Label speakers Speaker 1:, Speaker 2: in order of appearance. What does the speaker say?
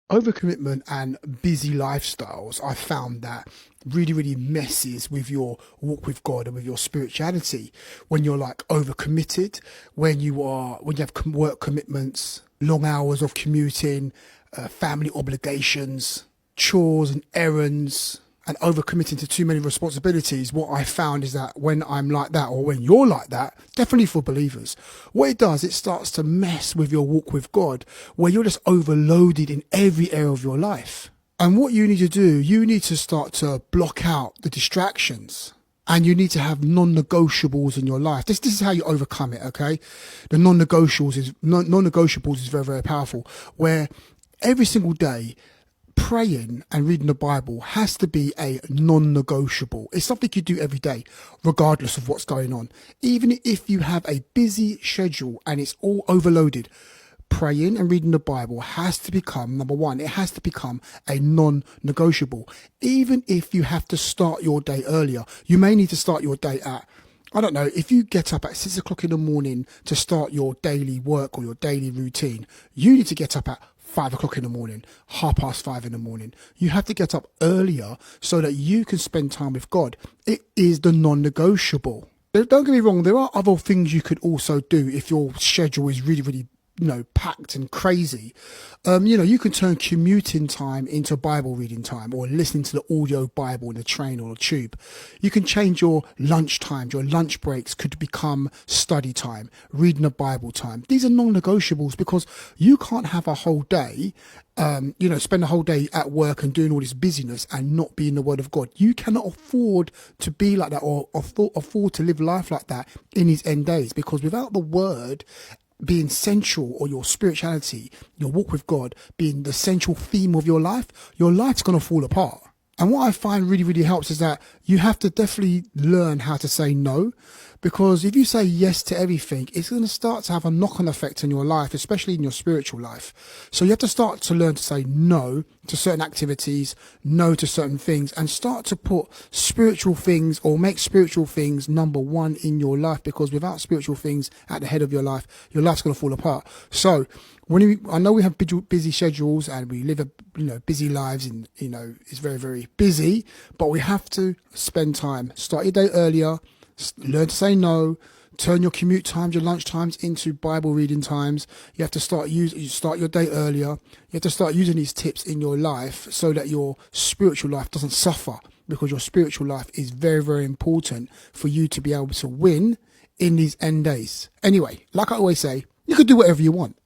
Speaker 1: Overcommitment and busy lifestyles, I found that really messes with your walk with God and with your spirituality. When you're like overcommitted, when you have work commitments, long hours of commuting, family obligations, chores and errands, and overcommitting to too many responsibilities. What I found is that when I'm like that, or when you're like that, definitely for believers, what it does, it starts to mess with your walk with God, where you're just overloaded in every area of your life. And what you need to do, you need to start to block out the distractions. And you need to have non-negotiables in your life. This is how you overcome it, okay? The non-negotiables is very powerful, where every single day, praying and reading the Bible has to be a non-negotiable. It's something you do every day, regardless of what's going on. Even if you have a busy schedule and it's all overloaded, praying and reading the Bible has to become, number one, it has to become a non-negotiable. Even if you have to start your day earlier, you may need to start your day at, I don't know, if you get up at 6 o'clock in the morning to start your daily work or your daily routine, you need to get up at 5 o'clock in the morning, 5:30 in the morning. You have to get up earlier so that you can spend time with God. It is the non-negotiable. Don't get me wrong, there are other things you could also do if your schedule is really packed and crazy. You can turn commuting time into Bible reading time, or listening to the audio Bible in the train or the tube. You can change your lunch times. Your lunch breaks could become study time, reading the Bible time. These are non-negotiables, because you can't have a whole day, spend a whole day at work and doing all this busyness and not be in the Word of God. You cannot afford to be like that, or afford to live life like that in these end days, because without the Word being central, or your spirituality, your walk with God being the central theme of your life's going to fall apart. And what I find really helps is that you have to definitely learn how to say no, because if you say yes to everything, it's going to start to have a knock-on effect in your life, especially in your spiritual life. So you have to start to learn to say no to certain activities, no to certain things, and start to put spiritual things, or make spiritual things number one in your life, because without spiritual things at the head of your life's going to fall apart. So I know we have busy schedules and we live busy lives, and it's very busy, but we have to spend time. Start your day earlier, learn to say no, turn your commute times, your lunch times into Bible reading times. You have to start your day earlier. You have to start using these tips in your life so that your spiritual life doesn't suffer, because your spiritual life is very important for you to be able to win in these end days. Anyway, like I always say, you could do whatever you want.